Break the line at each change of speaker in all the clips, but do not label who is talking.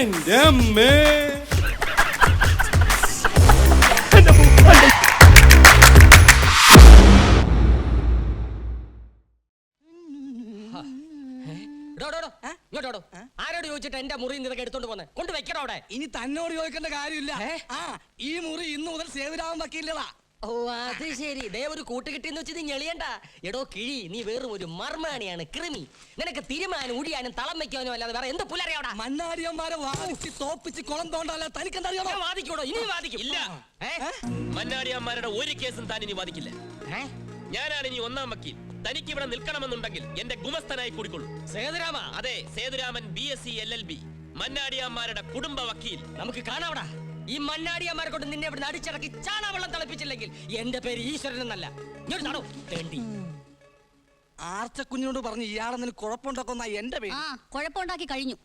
എന്റെ അമ്മേ.
ആരോട് ചോദിച്ചിട്ട് എന്റെ മുറി ഇതൊക്കെ എടുത്തോണ്ട് പോന്നെ കൊണ്ട് വെക്കണോ അവിടെ?
ഇനി തന്നോട് ചോദിക്കേണ്ട കാര്യമില്ല. ഈ മുറി ഇന്നു മുതൽ സേതുരാമൻ വക്കീലടാ.
ഓ അത് ശരി. ദേ ഒരു കൂട്ടുകിട്ടിന്ന് വെച്ച് നീ ഞെളിയണ്ട. എടോ കിഴി, നീ വെറും ഒരു മർമാണിയാണ്, കൃമി. നിനക്ക് തിരുമാനും ഉടിയാനും തളം വെക്കാനോ അല്ലാതെ വേറെ എന്ത് പുലറിയാടാ?
മന്നാടിയന്മാരെ വാദിച്ച് തോപ്പിച്ച് കുളം തോണ്ടല്ല തനിക്കെന്തറിയാമോ?
വാദിക്കൂടോ? ഇനി വാദിക്കും.
ഇല്ല, മന്നാടിയന്മാരുടെ ഒരു കേസും താൻ ഇനി വാദിക്കില്ല. ഞാനാണ് ഇനി ഒന്നാം വക്കീൽ. തനിക്ക് ഇവിടെ നിൽക്കണമെന്നുണ്ടെങ്കിൽ എന്റെ ഗുമസ്തനായി കൂടിക്കൊള്ളു.
സേതുരാമ?
അതെ, സേതുരാമൻ, BSc LLB, മന്നാടിയന്മാരുടെ കുടുംബ വക്കീൽ.
നമുക്ക് കാണാവടാ. ഈ മണ്ണാടിയന്മാരെ കൊണ്ട് നിന്നെ ഇവിടെ അടിച്ചിറക്കി ചാണാവെള്ളം തിളപ്പിച്ചില്ലെങ്കിൽ എന്റെ പേര് ഈശ്വരൻ എന്നല്ല.
ആർച്ചക്കുഞ്ഞിനോട് പറഞ്ഞു ഇയാളെ നിനക്ക് കുഴപ്പമുണ്ടാക്കുന്ന എന്റെ പേര്.
കുഴപ്പമുണ്ടാക്കി കഴിഞ്ഞു.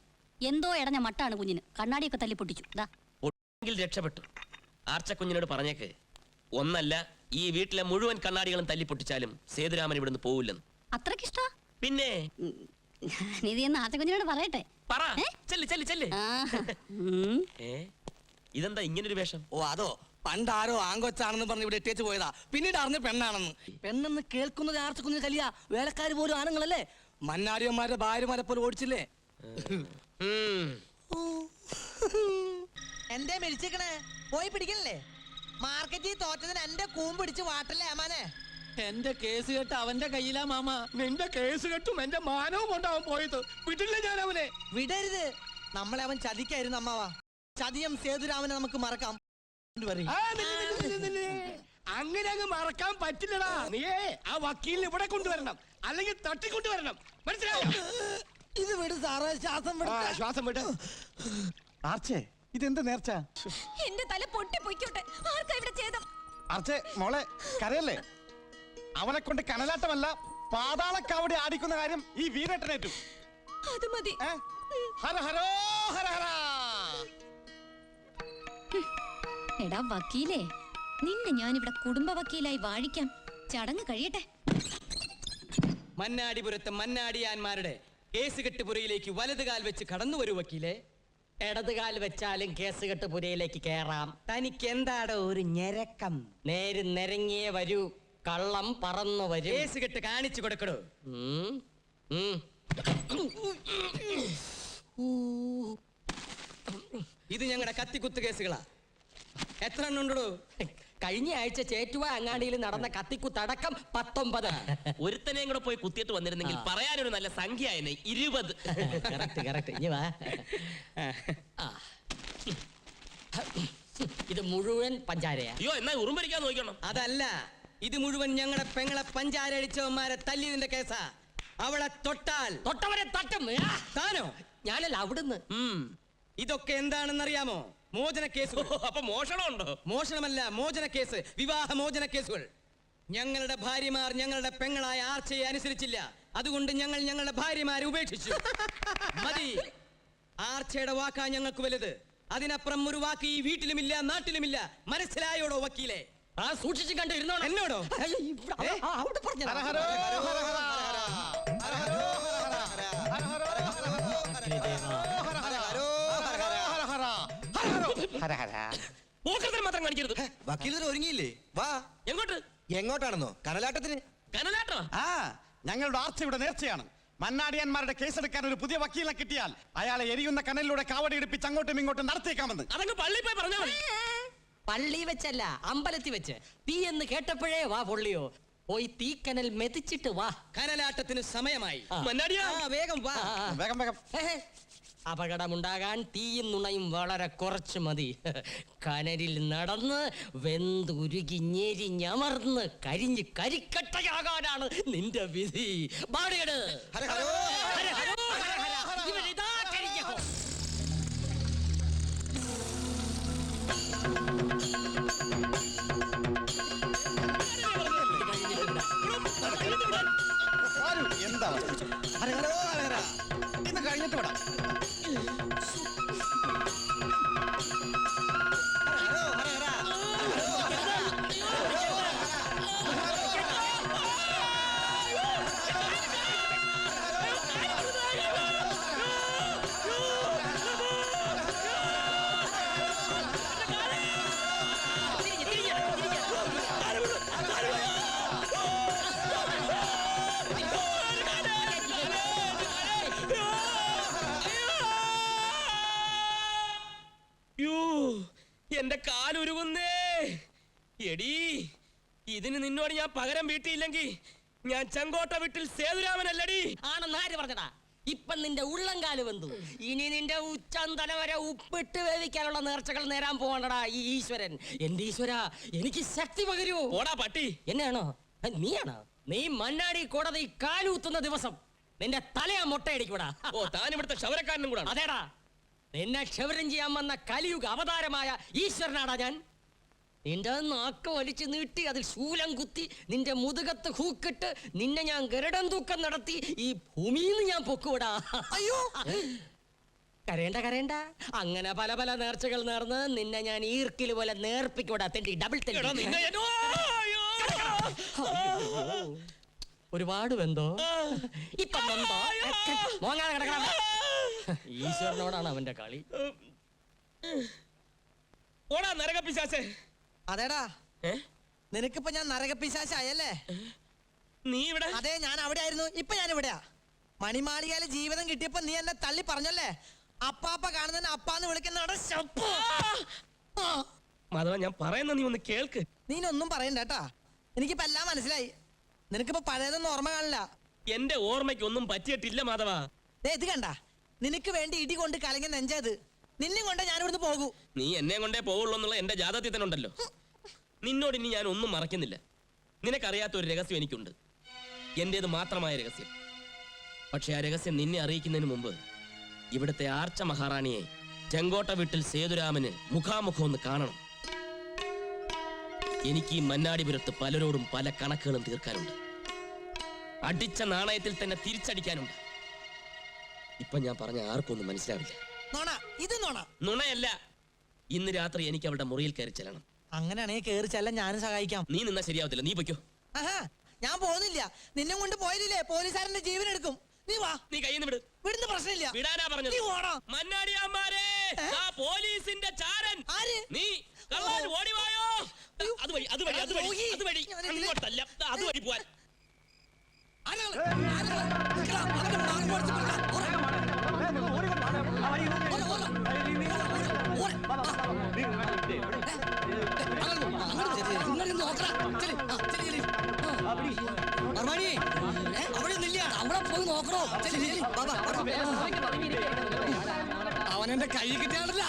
എന്തോ ഇടഞ്ഞ മട്ടാണ് കുഞ്ഞിന്. കണ്ണാടിയൊക്കെ തല്ലി പൊട്ടിച്ചു.
രക്ഷപ്പെട്ടു. ആർച്ചക്കുഞ്ഞിനോട് പറഞ്ഞേക്ക്, ഒന്നല്ല ഈ വീട്ടിലെ മുഴുവൻ കണ്ണാടികളും തല്ലി പൊട്ടിച്ചാലും സേതുരാമൻ ഇവിടുന്ന് പോവില്ലെന്ന്.
അത്രക്കിഷ്ട?
പിന്നെ
നീ എന്ന് ആർച്ചക്കുഞ്ഞിനോട് പറയട്ടെ.
പറ. ചെല്ല് ചെല്ല് ചെല്ല്. ഇതെന്താ ഇങ്ങനൊരു വേഷം?
ഓ അതോ, പണ്ടാരോ ആങ്കൊച്ചാണെന്ന് പറഞ്ഞ് ഇവിടെ എത്തിച്ചു പോയതാ. പിന്നീട് അറിഞ്ഞ പെണ്ണാണെന്ന്. പെണ്ണെന്ന് കേൾക്കുന്നത് ആർച്ചക്കുഞ്ഞിന് കലിയ. വേലക്കാര് പോലും ആണുങ്ങളല്ലേ. മന്നാടിയന്മാരുടെ ഭാര്യമാരെ പോലെ ഓടിച്ചില്ലേ.
എന്തേ മെരിച്ചേക്കണേ? പോയി പിടിക്കണല്ലേ? മാർക്കറ്റിൽ തോറ്റതിന് എന്റെ കൂമ്പ് പിടിച്ച് വാട്ടല്ലേ അമ്മാനെ?
എന്റെ കേസ് കെട്ട് അവന്റെ കയ്യിലാ മാമ. നിന്റെ കേസ് കെട്ടും എന്റെ മാനവും കൊണ്ടാവും പോയത്. വിടില്ല ഞാൻ അവനെ.
വിടരുത്. നമ്മളെ അവൻ ചതിക്കായിരുന്നു അമ്മാവാ. ചതിയം സേതുരാമനെ നമുക്ക് മറക്കാം.
അങ്ങനെ അങ്ങ് മറക്കാൻ പറ്റില്ലടാ. നീയേ ആ വക്കീലിനെ ഇവിടെ കൊണ്ടുവരണം, അല്ലെങ്കിൽ തട്ടിക്കൊണ്ടുവരണം. മനസ്സിലായോ?
ഇത് വിട് സാറേ,
ശ്വാസം വിട്. ആർച്ചേ, ഇതെന്ത് നേർച്ച?
എന്റെ തല പൊട്ടി പൊയ്ക്കോട്ടെ. ആർക്കാ ഇവിടെ ചെയ്തം?
ആർച്ചേ മോളെ, കരയല്ലേ. അവനെ കൊണ്ട് കനലാട്ടമല്ല പാതാളക്കാവടി ആടിക്കുന്ന കാര്യം ഈ വീരേട്ടനേറ്റു.
അത് മതി.
ഹര ഹരോ ഹര ഹര.
എടാ വക്കീലേ, നിന്നെ ഞാനിവിടെ കുടുംബ വക്കീലായി വാഴിക്കാം. ചടങ്ങ് കഴിയട്ടെ.
മന്നാടിപുരത്തെ മന്നാടിയാന്മാരുടെ കേസ് കെട്ടുപുരയിലേക്ക് വലതുകാൽ വെച്ച് കടന്നു വരൂ വക്കീലെ. ഇടതുകാൽ വെച്ചാലും കേസ് കെട്ടുപുരയിലേക്ക് കേറാം. തനിക്ക് എന്താടോ ഒരു ഞെരക്കം? നേര് നിരങ്ങിയേ വരൂ, കള്ളം പറന്നു വരൂ. കേസ് കെട്ട് കാണിച്ചു കൊടുക്കടോ. ഇത് ഞങ്ങളുടെ കത്തിക്കുത്ത് കേസുകളാ. എത്ര എണ്ണം ഉണ്ടോ? കഴിഞ്ഞ ആഴ്ച ചേറ്റുവ അങ്ങാടിയിൽ നടന്ന കത്തിക്കുത്തടക്കം 19.
ഒരുത്തനെയും കൂടെ പോയി കുത്തിയിട്ട് വന്നിരുന്നെങ്കിൽ പറയാനൊരു നല്ല സംഖ്യ ആയനെ. 20.
ഇനി വാ. ഇത് മുഴുവൻ പഞ്ചാരയാ.
അയ്യോ, എന്നാ ഉറുമ്പരിക്കാൻ നോക്കണം.
അതല്ല, ഇത് മുഴുവൻ ഞങ്ങളുടെ പെങ്ങളെ പഞ്ചാര അടിച്ചവന്മാരെ തല്ലിയതിന്റെ കേസാ. അവളെ തൊട്ടാൽ തൊട്ടവരെ തട്ടും. താനോ? ഞാനല്ല, അവിടുന്ന്. ഇതൊക്കെ എന്താണെന്നറിയാമോ? മോചന കേസുകൾ.
അപ്പൊ മോഷണമുണ്ടോ?
മോഷണമല്ല, മോചന കേസ്, വിവാഹ മോചന കേസുകൾ. ഞങ്ങളുടെ ഭാര്യമാർ ഞങ്ങളുടെ പെങ്ങളായ ആർച്ചയെ അനുസരിച്ചില്ല. അതുകൊണ്ട് ഞങ്ങൾ ഞങ്ങളുടെ ഭാര്യമാരെ ഉപേക്ഷിച്ചു. മതി. ആർച്ചയുടെ വാക്കാ ഞങ്ങൾക്ക് വലുത്. അതിനപ്പുറം ഒരു വാക്ക് ഈ വീട്ടിലുമില്ല, നാട്ടിലുമില്ല. മനസ്സിലായോടോ വക്കീലെ? ആ സൂക്ഷിച്ചു കണ്ടു ഇരുന്നോ. എന്നോടോ? അവിടെ പറഞ്ഞു.
മാത്രം കാണിക്കരുത്.
വക്കീലർ ഒരുങ്ങിയില്ലേ? വാ.
എങ്ങോട്ട്?
എങ്ങോട്ടാണെന്നോ? കനലാട്ടത്തിന്.
കനലാട്ടോ?
ഞങ്ങളുടെ ആർച്ചയുടെ നേർച്ചയാണ്. മന്നാടിയന്മാരുടെ കേസെടുക്കാൻ ഒരു പുതിയ വക്കീലിനെ കിട്ടിയാൽ അയാളെ എരിയുന്ന കനലിലൂടെ കാവടി എടുപ്പിച്ച് അങ്ങോട്ടും ഇങ്ങോട്ടും നടത്തിയേക്കാമെന്ന്.
അതങ്ങ് പള്ളി പോയി പറഞ്ഞാൽ മതി.
പള്ളി വെച്ചല്ല, അമ്പലത്തിൽ വെച്ച്. തീ എന്ന് കേട്ടപ്പോഴേ വാ പൊള്ളിയോ. പോയി തീക്കനൽ മെതിച്ചിട്ട് വാ. കനലാട്ടത്തിന് സമയമായി. വേഗം വാ.
വേഗം വേഗം.
അപകടമുണ്ടാകാൻ തീയും നുണയും വളരെ കുറച്ച് മതി. കനലിൽ നടന്ന് വെന്തുരുകി ഞെരിഞ്ഞമർന്ന് കരിഞ്ഞ് കരിക്കട്ടയാകാനാണ് നിന്റെ വിധി. ബാടിയട്. ഇവരിതാ കരിഞ്ഞോ.
എന്താ ഇത് കഴിഞ്ഞിട്ട് വിടാം.
എന്റെ കാലുരുകുന്നേ. എടീ, ഇതിന് നിന്നോട് ഞാൻ പകരം വീട്ടിയില്ലെങ്കിൽ ഞാൻ ചെങ്കോട്ട വീട്ടിൽ സേതുരാമനല്ലടി.
ആണെന്ന് ആര് പറഞ്ഞടാ? ഇപ്പൊ നിന്റെ ഉള്ളംകാല് വെന്തു. ഇനി നിന്റെ ഉച്ചന്തല വരെ ഉപ്പിട്ട് വേവിക്കാനുള്ള നേർച്ചകൾ നേരാൻ പോകണ്ടടാ ഈ ഈശ്വരൻ. എന്റെ ഈശ്വര, എനിക്ക് ശക്തി പകരൂ.
ഓടാ പട്ടി.
എന്നെയാണോ? നീയാണോ? നീ മണ്ണാടി കോടതി കാലൂത്തുന്ന ദിവസം നിന്റെ തലയാ മുട്ടയടിക്കൂടാ.
ഓ, താൻ ഇവിടുത്തെ ക്ഷവരക്കാരനും കൂടാ.
അതേടാ, നിന്നെ ക്ഷവരം ചെയ്യാൻ വന്ന കലിയുഗ അവതാരമായ ഈശ്വരനാടാ ഞാൻ. നിന്റെ നാക്ക് വലിച്ചു നീട്ടി അതിൽ ശൂലം കുത്തി നിന്റെ മുതുകത്ത് ഹൂക്കിട്ട് നിന്നെ ഞാൻ ഗരുഡൻ തൂക്കം നടത്തി ഈ ഭൂമിയിൽ നിന്ന് ഞാൻ പൊക്കൂടാ.
അയ്യോ
കരയണ്ട. അങ്ങനെ പല പല നേർച്ചകൾ നേർന്ന് നിന്നെ ഞാൻ ഈർക്കിൽ പോലെ നേർപ്പിക്കൂടാ. തെണ്ടി ഡബിൾ
എടാ,
തെണ്ടി.
നിന്നെ ഞാൻ- ഓ, അയ്യോ.
ഒരുപാട് വെന്തോ? ഇപ്പൊ വെന്തോ? മോങ്ങാതെ കിടക്കണം. ഈശ്വരനോടാണ് അവന്റെ കളി.
ഓടാ നരകപ്പിശാചേ.
അതേടാ,
ഏ?
നിനക്കിപ്പോ ഞാൻ നരകപ്പിശാശായല്ലേ?
നീ ഇവിടെ?
അതെ, ഞാൻ അവിടെ ആയിരുന്നു. ഇപ്പൊ ഞാൻ ഇവിടെയാ. മണിമാളികയിലെ ജീവിതം കിട്ടിയപ്പോ നീ എന്നെ തള്ളി പറഞ്ഞല്ലേ? അപ്പാപ്പ കാണുന്നതിന് അപ്പാന്ന് വിളിക്കുന്നവിടെ ശപ്പ്.
മാധവ, ഞാൻ പറയുന്ന നീ ഒന്ന് കേൾക്ക്.
നീനൊന്നും പറയണ്ട കേട്ടാ. എനിക്കിപ്പോ എല്ലാം മനസ്സിലായി. നിനക്കിപ്പോ പഴയതൊന്നും ഓർമ്മ കാണില്ല.
എന്റെ ഓർമ്മയ്ക്ക് ഒന്നും പറ്റിയിട്ടില്ല മാധവ.
ദേ ഇത് കണ്ട, നിനക്ക് വേണ്ടി ഇടി കൊണ്ട് കലങ്ങി നെഞ്ചത്. നിന്നെ കൊണ്ട് ഞാൻ ഇവിടുന്ന് പോകൂ.
നീ എന്നെ കൊണ്ടേ പോവുള്ളൂ എന്നുള്ള എന്റെ ജാതകത്തിൽ തന്നെ ഉണ്ടല്ലോ. നിന്നോട് ഇനി ഞാൻ ഒന്നും മറക്കുന്നില്ല. നിനക്കറിയാത്ത ഒരു രഹസ്യം എനിക്കുണ്ട്, എന്റേത് മാത്രമായ രഹസ്യം. പക്ഷെ ആ രഹസ്യം നിന്നെ അറിയിക്കുന്നതിന് മുമ്പ് ഇവിടുത്തെ ആർച്ച മഹാറാണിയെ ചെങ്കോട്ട വീട്ടിൽ സേതുരാമന് മുഖാമുഖം ഒന്ന് കാണണം. എനിക്ക് ഈ മന്നാടിപുരത്ത് പലരോടും പല കണക്കുകളും തീർക്കാനുണ്ട്. അടിച്ച നാണയത്തിൽ തന്നെ തിരിച്ചടിക്കാനുണ്ട്. ഇപ്പൊ ഞാൻ പറഞ്ഞ ആർക്കും ഒന്നും മനസ്സിലാവില്ല.
നോണ, ഇത് നോണ.
നുണയല്ല. ഇന്ന് രാത്രി എനിക്ക് അവളുടെ മുറിയിൽ കയറി ചെല്ലണം.
അങ്ങനെയാണെങ്കിൽ കേറി ചെല്ലാൻ ഞാനും സഹായിക്കാം.
നീ നിന്നാ ശരിയാവത്തില്ല, നീ പൊയ്ക്കോ.
ആഹാ, ഞാൻ പോകുന്നില്ല. നിന്നെ കൊണ്ട് പോയില്ലേ പോലീസുകാരന്റെ ജീവൻ എടുക്കും. നീ വാ.
നീ കയ്യിൽ നിന്ന് വിട്.
വിടുന്ന പ്രശ്നമില്ല.
വിടാനാ പറഞ്ഞത്.
നീ ഓടാ.
മന്നാടിയാമ്മാരെ, ആ പോലീസിന്റെ ചാരൻ.
ആര്?
നീ കള്ളൻ, ഓടി വായോ. അതുവഴി അങ്ങോട്ടല്ല, അതുവഴി പോവാൻ.
അവിടെ പോയി നോക്കണോ? അവനെന്റെ കൈ കിട്ടിയാണല്ല.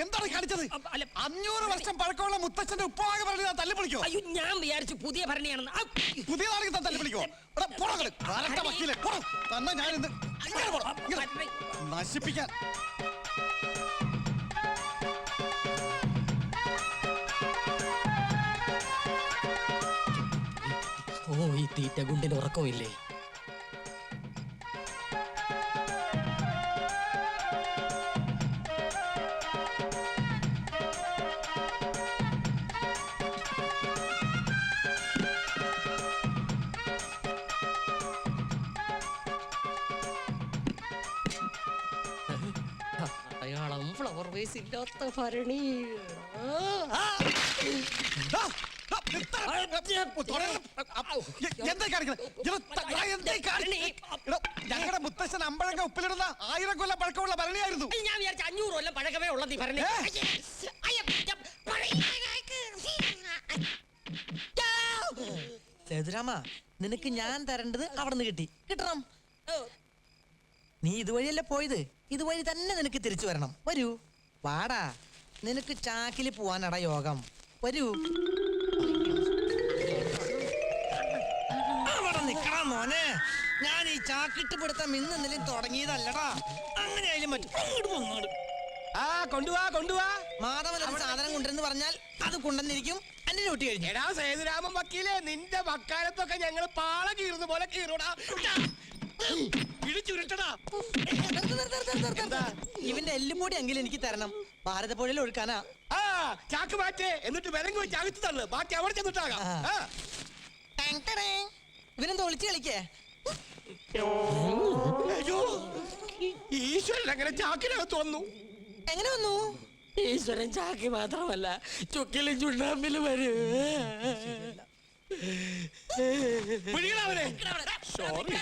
എന്താണ് കാണിച്ചത്? 500 വർഷം പഴക്കമുള്ള മുത്തച്ഛന്റെ ഉപ്പാകെ പറഞ്ഞ് ഞാൻ തല്ലിപ്പൊളിക്കോ?
അയ്യോ, ഞാൻ വിചാരിച്ചു പുതിയ ഭരണിയാണെന്ന്.
പുതിയതാണെങ്കിൽ താൻ തല്ലിപ്പൊളിക്കോ? തന്നെ ഞാൻ ഇന്ന് നശിപ്പിക്കാൻ.
ഓ, ഈ തീറ്റ ഗുണ്ടിന് ഉറക്കമില്ലേ? അയാളം ഫ്ലവർ വേസ് ഇല്ലാത്ത ഭരണി.
ഞങ്ങളുടെ മുത്തശ്ശൻ അമ്പഴങ്ങ ഉപ്പിലിടുന്ന 1000 കൊല്ലം പഴക്കമുള്ള ഭരണിയായിരുന്നു.
ഞാൻ വിചാരിച്ച 500 കൊല്ലം പഴക്കമേ ഉള്ളത് ഈ ഭരണി.
സേതുരാമ, നിനക്ക് ഞാൻ തരേണ്ടത് അവിടെ നിന്ന് കിട്ടണം. നീ ഇതുവഴിയല്ലേ പോയത്, ഇതുവഴി തന്നെ നിനക്ക് തിരിച്ചു വരണം. വരൂ, വാടാ. നിനക്ക് ചാക്കിൽ പോവാനടാ യോഗം. വരൂ. അവിടെ നിക്കണം മോനെ. ഞാൻ ഈ ചാക്കിട്ട് പിടുത്തം ഇന്നെന്തെങ്കിലും തുടങ്ങിയതല്ലടാ. അങ്ങനെയായാലും പറ്റും.
കൊണ്ടുവാ.
മാധവൻ ഒരു സാധനം കൊണ്ടുവരെന്ന് പറഞ്ഞാൽ അത് കൊണ്ടുവന്നിരിക്കും. അന്റെ ഡ്യൂട്ടി കഴിഞ്ഞു.
എടാ സേതുരാമൻ വക്കീലെ, നിന്റെ വക്കാലത്തൊക്കെ ഞങ്ങൾ പാള കീറുന്ന പോലെ കീറൂടാ. ഇടിച്ചുരുട്ടടാ.
ഇവന്റെ എല്ലുംപൊടി എങ്കിലും എനിക്ക് തരണം. ഭാരതപ്പുഴയിൽ ഒഴുക്കാനാ.
ആ ചാക്ക് മാറ്റേ, എന്നിട്ട് വിലങ്ങ് വെച്ച് അകത്ത് തള്ളു. ബാക്കി അവിടെ ചെന്നിട്ടാകാം.
ആ. ഇവനെന്താ ഒളിച്ച് കളിക്കേ?
അയ്യോ, ഈശ്വരൻ അങ്ങനെ ചാക്കിനകത്ത് വന്നു.
എങ്ങനെ വന്നു?
ഈശ്വരൻ ചാക്കി മാത്രമല്ല ചുക്കിലും ചുണ്ണാമ്പിലും വരും.
പിടിക്കണ അവനെ.
അവനെ.